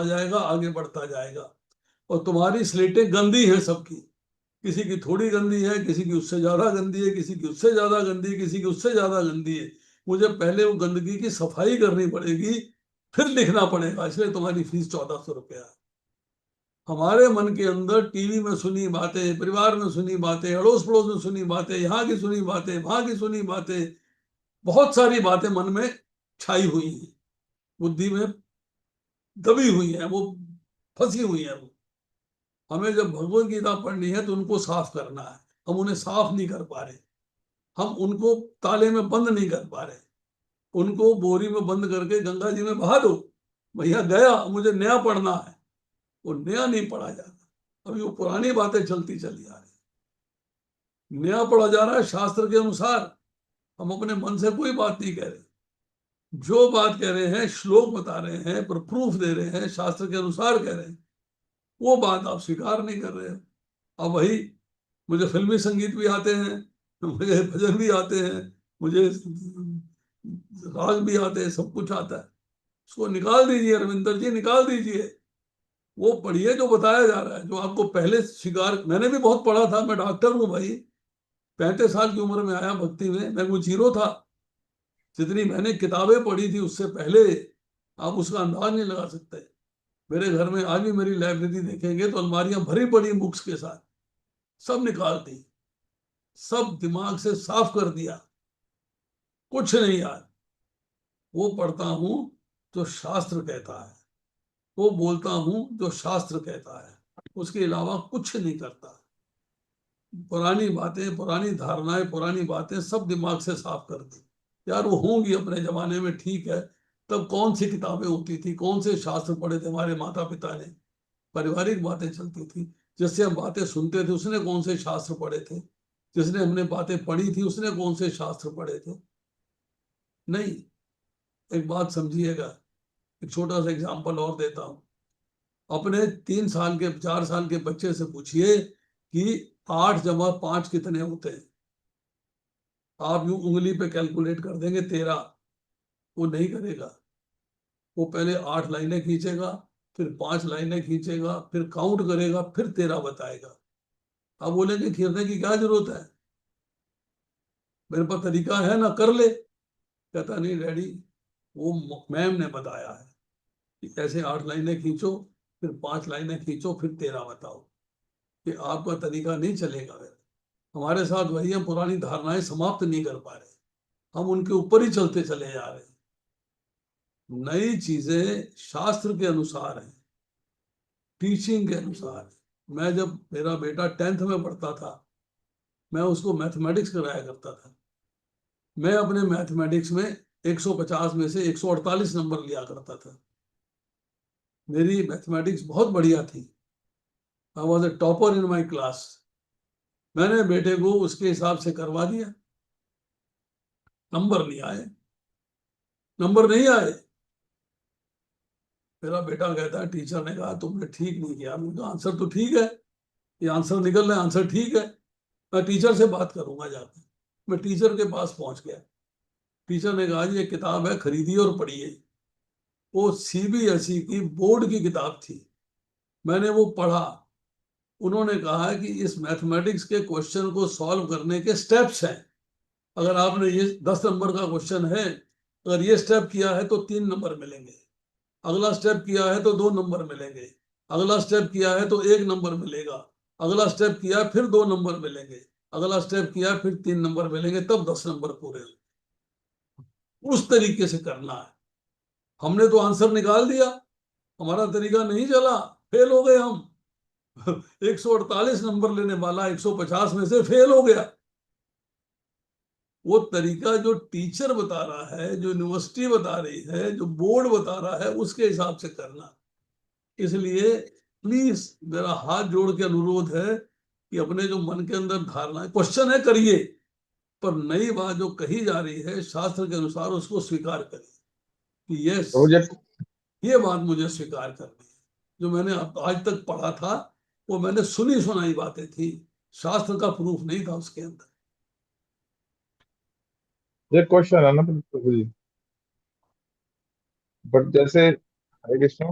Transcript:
जाएगा, आगे बढ़ता जाएगा। और तुम्हारी स्लेटें गंदी हैं सबकी, किसी की थोड़ी गंदी है, किसी की उससे ज्यादा गंदी है, किसी की उससे ज्यादा गंदी है, किसी की उससे ज्यादा गंदी है। मुझे पहले वो गंदगी की सफाई करनी पड़ेगी, फिर लिखना पड़ेगा, इसलिए तुम्हारी फीस 1400 रुपया है। हमारे मन के अंदर टीवी में सुनी बातें, परिवार में सुनी बातें, अड़ोस पड़ोस में सुनी बातें, यहाँ की सुनी बातें, वहां की सुनी बातें, बहुत सारी बातें मन में छाई हुई हैं, बुद्धि में दबी हुई है, वो फंसी हुई है। वो हमें जब भगवत गीता पढ़नी है तो उनको साफ करना है। हम उन्हें साफ नहीं कर पा रहे, हम उनको ताले में बंद नहीं कर पा रहे। उनको बोरी में बंद करके गंगा जी में बहा दो, भैया गया, मुझे नया पढ़ना है। वो नया नहीं पढ़ा जाता, अभी वो पुरानी बातें चलती चली आ रही। नया पढ़ा जा रहा है शास्त्र के अनुसार। हम अपने मन से कोई बात नहीं कह रहे, जो बात कह रहे हैं श्लोक बता रहे हैं, पर प्रूफ दे रहे हैं, शास्त्र के अनुसार कह रहे हैं, वो बात आप स्वीकार नहीं कर रहे हो। अब वही, मुझे फिल्मी संगीत भी आते हैं, मुझे भजन भी आते हैं, मुझे राग भी आते हैं, सब कुछ आता है। उसको निकाल दीजिए रविंदर जी, निकाल दीजिए। वो पढ़िए जो बताया जा रहा है, जो आपको पहले स्वीकार। मैंने भी बहुत पढ़ा था, मैं डॉक्टर हूँ भाई, 35 साल की उम्र में आया भक्ति में, मैं कोई जीरो था। जितनी मैंने किताबें पढ़ी थी उससे पहले, आप उसका अंदाज नहीं लगा सकते। मेरे घर में आज भी मेरी लाइब्रेरी देखेंगे तो अलमारियां भरी पड़ी बुक्स के साथ, सब निकाल दी, सब दिमाग से साफ कर दिया, कुछ नहीं याद। वो पढ़ता हूं जो शास्त्र कहता है, वो बोलता हूं जो शास्त्र कहता है, उसके अलावा कुछ नहीं करता। पुरानी बातें, पुरानी धारणाएं, पुरानी बातें सब दिमाग से साफ कर दी। यार वो होंगी अपने जमाने में, ठीक है। तब कौन सी किताबें होती थी, कौन से शास्त्र पढ़े थे हमारे माता पिता ने, पारिवारिक बातें चलती थी। जिससे हम बातें सुनते थे उसने कौन से शास्त्र पढ़े थे, जिसने हमने बातें पढ़ी थी उसने कौन से शास्त्र पढ़े थे। नहीं। एक बात समझिएगा, एक छोटा सा एग्जांपल और देता हूं। अपने 3 साल के 4 साल के बच्चे से पूछिए कि 8 + 5 कितने होते हैं। आप यूं उंगली पे कैलकुलेट कर देंगे 13, वो नहीं करेगा। वो पहले 8 लाइनें खींचेगा, फिर 5 लाइनें खींचेगा, फिर काउंट करेगा, फिर 13 बताएगा। आप बोलेंगे खींचने की क्या जरूरत है, मेरे पास तरीका है ना, कर ले। कहता नहीं डैडी, वो मैम ने बताया है कि ऐसे 8 लाइनें खींचो, फिर 5 लाइनें खींचो, फिर 13 बताओ। कि आपका तरीका नहीं चलेगा। फिर हमारे साथ वही, हम पुरानी धारणाएं समाप्त नहीं कर पा रहे, हम उनके ऊपर ही चलते चले जा रहे हैं। नई चीजें शास्त्र के अनुसार है, टीचिंग के अनुसार है। मैं जब मेरा बेटा 10th में पढ़ता था, मैं उसको मैथमेटिक्स कराया करता था। मैं अपने मैथमेटिक्स में 150 में से 148 नंबर लिया करता था। मेरी मैथमेटिक्स बहुत बढ़िया थी, I was a topper in my class. मैंने बेटे को उसके हिसाब से करवा दिया, नंबर नहीं आए, नंबर नहीं आए। मेरा बेटा कहता है टीचर ने कहा तुमने ठीक नहीं किया। मैंने कहा आंसर तो ठीक है, ये आंसर निकल रहा है, आंसर ठीक है, मैं टीचर से बात करूंगा जाके। मैं टीचर के पास पहुंच गया। टीचर ने कहा ये किताब है, खरीदिए और पढ़िए। वो सीबीएसई की बोर्ड की किताब थी। मैंने वो पढ़ा। उन्होंने कहा कि इस मैथमेटिक्स के क्वेश्चन को सॉल्व करने के स्टेप्स हैं। अगर आपने ये 10 नंबर का क्वेश्चन है, अगर ये स्टेप किया है तो 3 नंबर मिलेंगे, अगला स्टेप किया है तो 2 नंबर मिलेंगे, अगला स्टेप किया है तो 1 नंबर मिलेगा, अगला स्टेप किया है फिर 2 नंबर मिलेंगे, अगला स्टेप किया है फिर 3 नंबर मिलेंगे, तब 10 नंबर पूरे होंगे। उस तरीके से करना है। हमने तो आंसर निकाल दिया, हमारा तरीका नहीं चला, फेल हो गए हम। 148 नंबर लेने वाला 150 में से फेल हो गया। वो तरीका जो टीचर बता रहा है, जो यूनिवर्सिटी बता रही है, जो बोर्ड बता रहा है, उसके हिसाब से करना। इसलिए प्लीज मेरा हाथ जोड़ के अनुरोध है कि अपने जो मन के अंदर धारणा, क्वेश्चन है करिए, पर नई बात जो कही जा रही है शास्त्र के अनुसार उसको स्वीकार करिए कि यस, तो मुझे ये बात मुझे स्वीकार करनी है। जो मैंने आज तक पढ़ा था वो मैंने सुनी सुनाई बातें थी, शास्त्र का प्रूफ नहीं था उसके अंदर। एक क्वेश्चन है ना प्रभु जी, बट जैसे हरे कृष्ण,